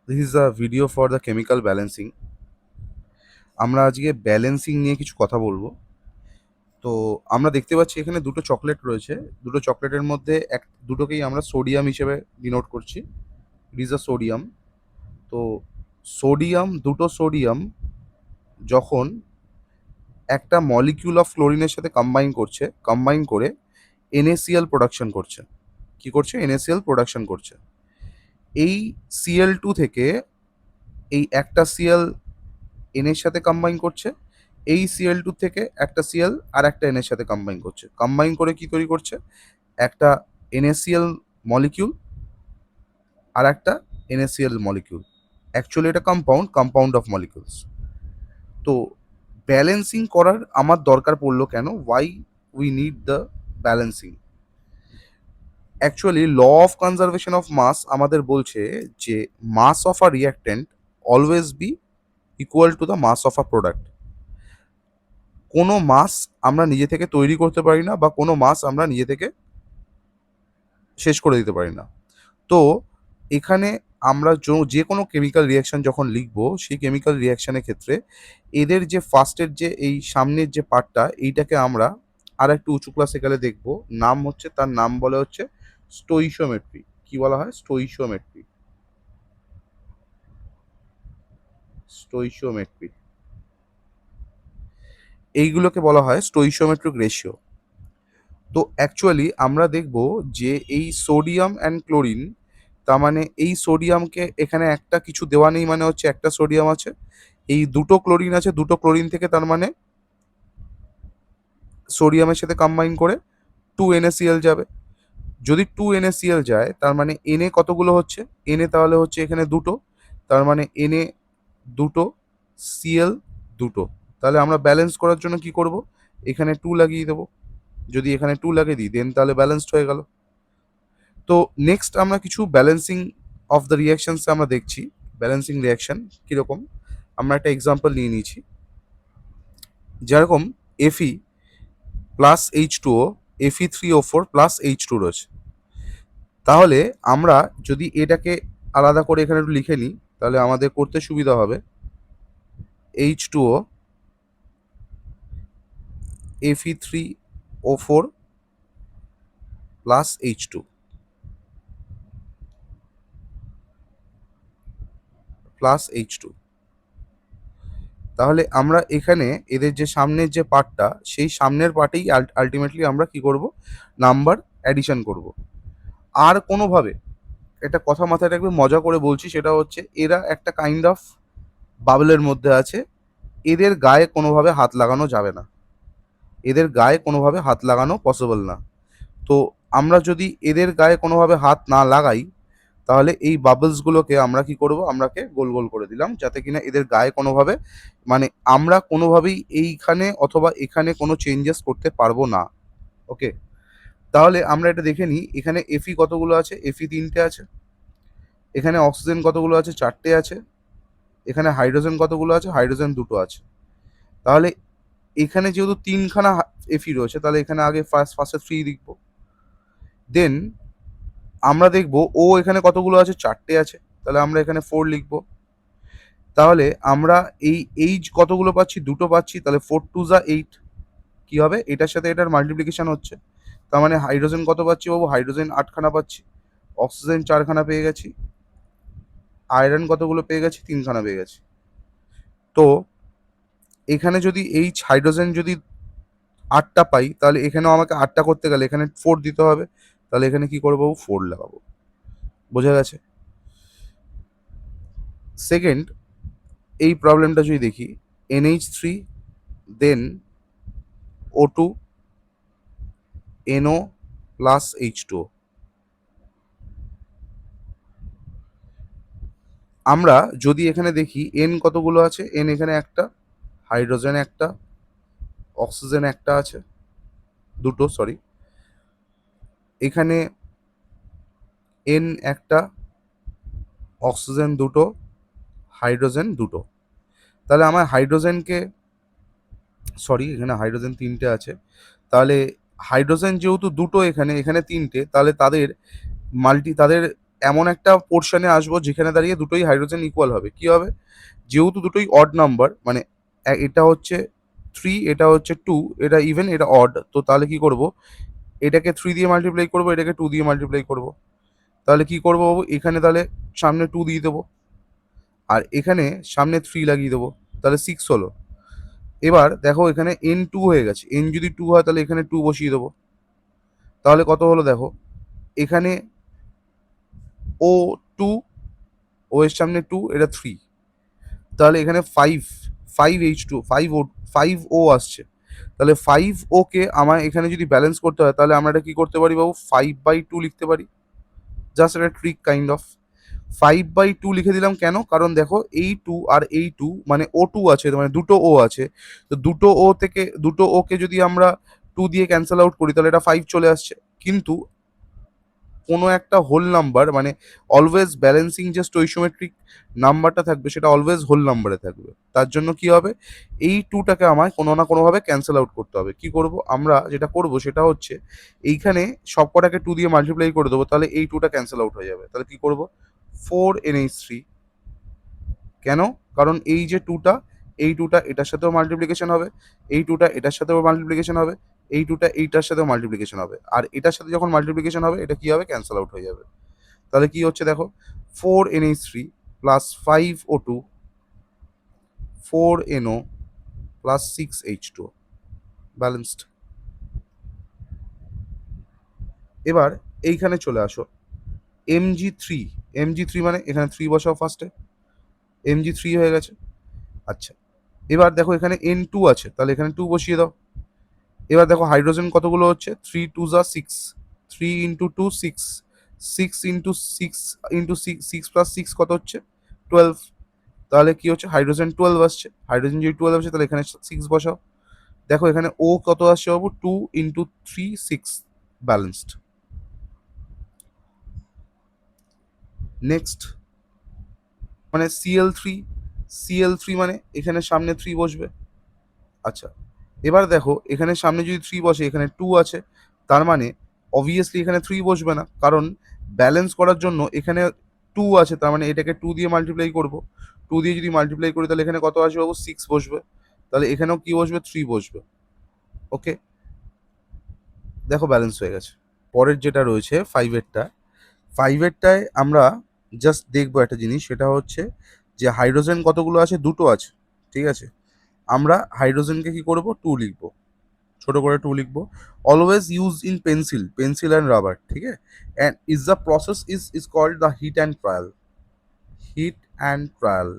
This is a video for the chemical balancing. আমরা আজকে balancing নিয়ে কিছু কথা বলবো। তো আমরা দেখতে পাচ্ছি এখানে দুটো চকলেট রয়েছে। দুটো চকলেটের মধ্যে দুটোকেই আমরা সোডিয়াম হিসেবে ডিনোট করছি। It is a sodium. তো দুটো সোডিয়াম যখন একটা মলিকিউল অফ ক্লোরিনের সাথে কম্বাইন করে NaCl প্রোডাকশন করছে। কি করছে? NaCl প্রোডাকশন করছে। এই Cl2 থেকে এই একটা Cl N এর সাথে কম্বাইন করছে, এই Cl2 থেকে একটা Cl আর একটা N এর সাথে কম্বাইন করছে। কম্বাইন করে কি তৈরি করছে? একটা NaCl মলিকিউল আর একটা NaCl মলিকিউল। অ্যাকচুয়ালি এটা কম্পাউন্ড অফ মলিকিউলস। তো ব্যালেন্সিং করার আমার দরকার পড়লো কেন? Why we need the balancing? Actually law of conservation of mass আমাদের বলছে যে mass of a reactant always be equal to the mass of a product. কোনো মাস আমরা নিজে থেকে তৈরি করতে পারি না বা কোনো মাস আমরা নিজে থেকে শেষ করে দিতে পারি না। তো এখানে আমরা যে কোনো কেমিক্যাল রিঅ্যাকশন যখন লিখবো, সেই কেমিক্যাল রিঅ্যাকশনের ক্ষেত্রে এদের যে ফার্স্টের যে এই সামনের যে পার্টটা, এইটাকে আমরা আর একটু উঁচু ক্লাসে গেলে দেখবো। তার নাম বলা হচ্ছে স্টোইশিওমেট্রি। কি বলা হয়? স্টোইশিওমেট্রি। স্টোইশিওমেট্রি এইগুলোকে বলা হয় স্টোইশিওমেট্রিক রেশিও। তো অ্যাকচুয়ালি আমরা দেখব যে এই সোডিয়াম অ্যান্ড ক্লোরিন, তার মানে এই সোডিয়ামকে এখানে একটা কিছু দেওয়া নেই, মানে হচ্ছে একটা সোডিয়াম আছে, এই দুটো ক্লোরিন আছে, দুটো ক্লোরিন থেকে তার মানে সোডিয়ামের সাথে কম্বাইন করে 2NaCl যাবে। যদি 2NaCl যায় তার মানে Na কতগুলো হচ্ছে? Na তাহলে হচ্ছে এখানে দুটো, তার মানে Na দুটো, Cl দুটো। তাহলে আমরা ব্যালেন্স করার জন্য কি করব? এখানে 2 লাগিয়ে দেবো। যদি এখানে 2 লাগিয়ে দিই দেন তাহলে ব্যালেন্সড হয়ে গেল। তো নেক্সট আমরা কিছু ব্যালেন্সিং অফ দ্য রিয়াকশনস আমরা দেখছি। ব্যালেন্সিং রিয়াকশন কীরকম? আমরা একটা এক্সাম্পল নিয়ে নিয়েছি। যেরকম Fe plus H2O, Fe3O4 plus H2 রয়েছে। তাহলে আমরা যদি এটাকে আলাদা করে এখানে একটু লিখে নিই, তাহলে আমাদের করতে সুবিধা হবে। H2O, Fe3O4 plus H2 plus H2। তাহলে আমরা এখানে এদের যে সামনের যে পার্টটা, সেই সামনের পার্টেই আলটিমেটলি আমরা কি করব? নাম্বার অ্যাডিশন করব। আর কোনোভাবে একটা কথা মাথায় রাখবে, মজা করে বলছি, সেটা হচ্ছে এরা একটা কাইন্ড অফ বাবলের মধ্যে আছে। এদের গায়ে কোনোভাবে হাত লাগানো যাবে না। এদের গায়ে কোনোভাবে হাত লাগানো পসিবল না। তো আমরা যদি এদের গায়ে কোনোভাবে হাত না লাগাই, তাহলে এই বাবলসগুলোকে আমরা কি করব? আমরাকে গোল গোল করে দিলাম, যাতে কিনা এদের গায়ে কোনোভাবে, মানে আমরা কোনোভাবেই এইখানে অথবা এখানে কোনো চেঞ্জেস করতে পারবো না। ওকে, তাহলে আমরা এটা দেখে নিই। এখানে Fe কতগুলো আছে? Fe 3টে আছে। এখানে অক্সিজেন কতগুলো আছে? 4টে আছে। এখানে হাইড্রোজেন কতগুলো আছে? হাইড্রোজেন 2টো আছে। তাহলে এখানে যেহেতু 3খানা Fe রয়েছে, তাহলে এখানে আগে ফার্স্টে 3 লিখব। দেন আমরা দেখব ও এখানে কতগুলো আছে? 4টে আছে। তাহলে আমরা এখানে 4 লিখব। তাহলে আমরা এই এইচ কতগুলো পাচ্ছি? 2টো পাচ্ছি। তাহলে 4 2 যা 8। কি হবে? এটার সাথে এটার মাল্টিপ্লিকেশন হচ্ছে। তার মানে হাইড্রোজেন কত পাচ্ছি বাবু? হাইড্রোজেন 8খানা পাচ্ছি। অক্সিজেন 4খানা পেয়ে গেছি। আয়রন কতগুলো পেয়ে গেছি? 3খানা পেয়ে গেছি। তো এখানে যদি হাইড্রোজেন যদি 8টা পাই, তাহলে এখানেও আমাকে 8টা করতে গেলে এখানে 4 দিতে হবে। তাহলে এখানে কি করবো? 4 লাগাবো। বোঝা গেছে? সেকেন্ড, এই প্রবলেমটা যদি দেখি, NH3 দেন O2 NO প্লাস H2O। আমরা যদি এখানে দেখি N কতগুলো আছে? N এখানে একটা, হাইড্রোজেন একটা, অক্সিজেন একটা আছে, দুটো সরি। এখানে N একটা, অক্সিজেন দুটো, হাইড্রোজেন দুটো। তাহলে আমার হাইড্রোজেনকে, সরি এখানে হাইড্রোজেন 3টে আছে। তাহলে হাইড্রোজেন যেহেতু দুটো, এখানে 3টে, তাহলে তাদের এমন একটা পোর্শনে আসবো যেখানে দাঁড়িয়ে দুটোই হাইড্রোজেন ইকুয়াল হবে। কি হবে? যেহেতু দুটোই অড নাম্বার, মানে এটা হচ্ছে 3, এটা হচ্ছে 2, এটা ইভেন, এটা অড, তো তাহলে কি করব? এটাকে 3 দিয়ে মাল্টিপ্লাই করব, এটাকে 2 দিয়ে মাল্টিপ্লাই করব। তাহলে কি করব বাবু? এখানে তাহলে সামনে 2 দিয়ে দেবো, আর এখানে সামনে 3 লাগিয়ে দেবো, তাহলে 6 হলো। এবার দেখো এখানে n2 হয়ে গেছে, n যদি 2 হয় তাহলে এখানে 2 বসিয়ে দেবো, তাহলে কত হলো দেখো, এখানে O2, ও এর সামনে 2, এটা 3, তাহলে এখানে 5H2, 5O আসছে। তাহলে 5O কে আমার এখানে যদি ব্যালেন্স করতে হয় তাহলে আমরা এটা কি করতে পারি বাবু? 5/2 লিখতে পারি। জাস্ট একটা ট্রিক কাইন্ড অফ। 5/2 লিখে দিলাম কেন? কারণ দেখো এই 2 আর এই 2 মানে O2 আছে, মানে দুটো ও আছে, তো দুটো ও থেকে দুটো ওকে যদি আমরা 2 দিয়ে ক্যান্সেল আউট করি তাহলে এটা 5 চলে আসছে। কিন্তু কোনো একটা হোল নাম্বার, মানে অলওয়েজ ব্যালেন্সিং যে স্টোইচিওমেট্রিক নাম্বারটা থাকবে সেটা অলওয়েজ হোল নাম্বারে থাকবে। তার জন্য কি হবে? এই 2টাকে আমায় কোনো না কোনোভাবে ক্যান্সেল আউট করতে হবে। কি করব? আমরা যেটা করব সেটা হচ্ছে এইখানে সবকটাকে 2 দিয়ে মাল্টিপ্লাই করে দেবো, তাহলে এই 2টা ক্যান্সেল আউট হয়ে যাবে। তাহলে কি করব? 4NH3। কেন? কারণ এই যে 2টা, এই 2টা এটার সাথেও মাল্টিপ্লিকেশন হবে, এই 2টা এটার সাথেও মাল্টিপ্লিকেশন হবে, এই 2টা এইটার সাথেও মাল্টিপ্লিকেশন হবে। আর এটার সাথে যখন মাল্টিপ্লিকেশন হবে এটা কি হবে? ক্যান্সেল আউট হয়ে যাবে। তাহলে কি হচ্ছে দেখো, 4NH3 plus 5O2, 4NO plus 6H2, balanced. এবার এইখানে চলে আসো, Mg3, Mg3 মানে এখানে 3 বসাও ফার্স্টে, Mg3 হয়ে গেছে। আচ্ছা, এবার দেখো এখানে N2 আছে, তাহলে এখানে 2 বসিয়ে দাও। এবার দেখো হাইড্রোজেন কতগুলো হচ্ছে, 3 2 যা 6, 3 ইন্টু 2 6, 6 ইন্টু 6 ইন্টু 6, 6 প্লাস 6 কত হচ্ছে? 12। তাহলে কি হচ্ছে? হাইড্রোজেন 12 আসছে। হাইড্রোজেন যদি 12 আসে তাহলে এখানে 6 বসাও। দেখো এখানে ও কত আসছে বাবু? 2 ইন্টু 3 6, ব্যালেন্সড। নেক্সট, মানে Cl3 মানে এখানে সামনে 3 বসবে। আচ্ছা, এবার দেখো এখানে সামনে যদি 3 বসে, এখানে 2 আছে, তার মানে অবভিয়াসলি এখানে 3 বসবে না, কারণ ব্যালেন্স করার জন্য এখানে 2 আছে, তার মানে এটাকে 2 দিয়ে মাল্টিপ্লাই করব। 2 দিয়ে যদি মাল্টিপ্লাই করি তাহলে এখানে কত আসবে বাবু? 6 বসবে। তাহলে এখানেও কি বসবে? 3 বসবে। ওকে, দেখো ব্যালেন্স হয়ে গেছে। পরের যেটা রয়েছে 5 এরটা, 5 এরটায় আমরা জাস্ট দেখবো একটা জিনিস, সেটা হচ্ছে যে হাইড্রোজেন কতগুলো আছে? দুটো আছে, ঠিক আছে। আমরা হাইড্রোজেনকে কি করব? 2 লিখবো, ছোট করে 2 লিখবো। Always use in pencil and rubber, ঠিক আছে। And is the process is called the hit and trial.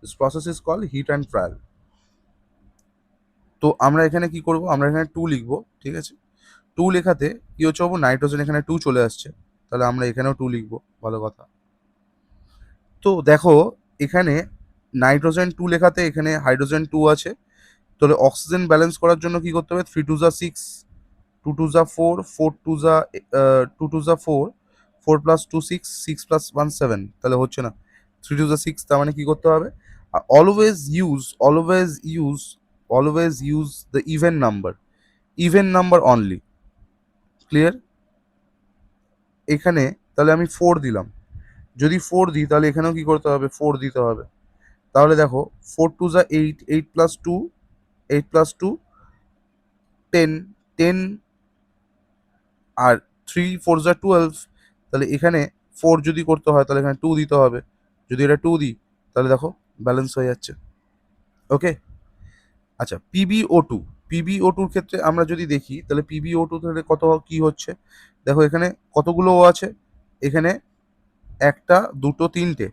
This process is called hit and trial. তো আমরা এখানে কি করব? আমরা এখানে 2 লিখবো, ঠিক আছে। 2 লেখাতে কি হচ্ছে বাবু? নাইট্রোজেন এখানে 2 চলে আসছে, তাহলে আমরা এখানেও 2 লিখবো, ভালো কথা। তো দেখো এখানে নাইট্রোজেন 2 লেখাতে এখানে হাইড্রোজেন 2 আছে, তাহলে অক্সিজেন ব্যালেন্স করার জন্য কি করতে হবে? 3 2 যা 6, 2 2 যা 4, 4 2 যা 2 2 যা 4, 4 প্লাস 2 6, 6 প্লাস 1 7, তাহলে হচ্ছে না। 3 2 যা 6, তার মানে কি করতে হবে? Always use the even number only. Clear? এখানে তাহলে আমি 4 দিলাম, যদি 4 দিই তাহলে এখানেও কি করতে হবে? 4 দিতে হবে। তাহলে দেখো 4 2 যা 8, 8 প্লাস 2, 8 প্লাস 2 10, 10 আর 3 4 যা 12, তাহলে এখানে 4 যদি করতে হয় তাহলে এখানে 2 দিতে হবে। যদি এটা 2 দিই তাহলে দেখো ব্যালেন্স হয়ে যাচ্ছে। ওকে, আচ্ছা, পিবিও টুর ক্ষেত্রে আমরা যদি দেখি তাহলে পিবিও টু তাহলে কত কি হচ্ছে? দেখো এখানে কতগুলো ও আছে? এখানে একটা, দুটো, তিনটে।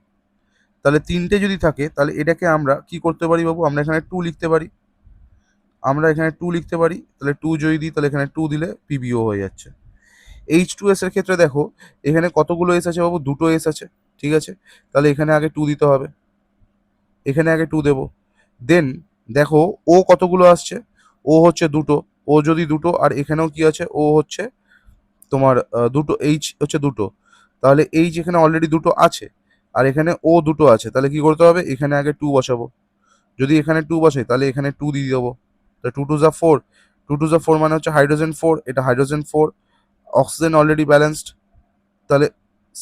তাহলে তিনটে যদি থাকে তাহলে এটাকে আমরা কি করতে পারি বাবু? আমরা এখানে 2 লিখতে পারি। তাহলে 2 যদি দিই তাহলে এখানে 2 দিলে পিবিও হয়ে যাচ্ছে। H2S এর ক্ষেত্রে দেখো এখানে কতগুলো এস আছে বাবু? দুটো এস আছে, ঠিক আছে। তাহলে এখানে আগে 2 দিতে হবে, এখানে আগে 2 দেবো। দেন দেখো ও কতগুলো আসছে? ও হচ্ছে দুটো, ও যদি দুটো, আর এখানেও কি আছে? ও হচ্ছে তোমার দুটো, এইচ হচ্ছে দুটো, তাহলে এইচ এখানে অলরেডি দুটো আছে, আর এখানে ও দুটো আছে, তাহলে কি করতে হবে? এখানে আগে 2 বসাবো। যদি এখানে 2 বসাই তাহলে এখানে 2 দিয়ে দেবো। তা 2 2 যা 4, 2 2 যা 4 মানে হচ্ছে হাইড্রোজেন 4, এটা হাইড্রোজেন 4, অক্সিজেন অলরেডি ব্যালেন্সড, তাহলে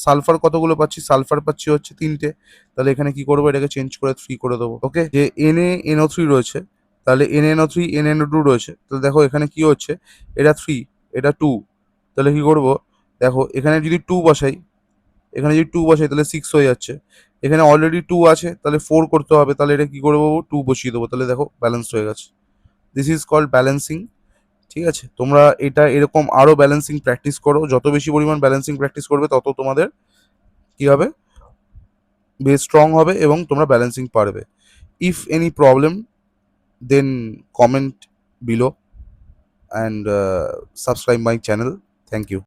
সালফার কতগুলো পাচ্ছি? সালফার পাচ্ছি হচ্ছে 3টে। তাহলে এখানে কি করবো? এটাকে চেঞ্জ করে 3 করে দেবো। ওকে? যে NaNO3 রয়েছে, তাহলে NaNO3 NaNO2 রয়েছে। তো দেখো এখানে কি হচ্ছে? এটা 3, এটা 2। তাহলে কি করবো? দেখো এখানে যদি 2 বসাই, এখানে যদি 2 বসাই তাহলে 6 হয়ে যাচ্ছে। এখানে অলরেডি 2 আছে, তাহলে 4 করতে হবে। তাহলে এটা কি করবো? 2 বসিয়ে দেবো। তাহলে দেখো ব্যালেন্স হয়ে গেছে। This is called balancing. ঠিক আছে? তোমরা এটা এরকম আরো ব্যালেন্সিং প্র্যাকটিস করো। যত বেশি পরিমাণ ব্যালেন্সিং প্র্যাকটিস করবে তত তোমাদের কি হবে? বেশ স্ট্রং হবে এবং তোমরা ব্যালেন্সিং পারবে। If any problem then comment below and subscribe my channel. Thank you.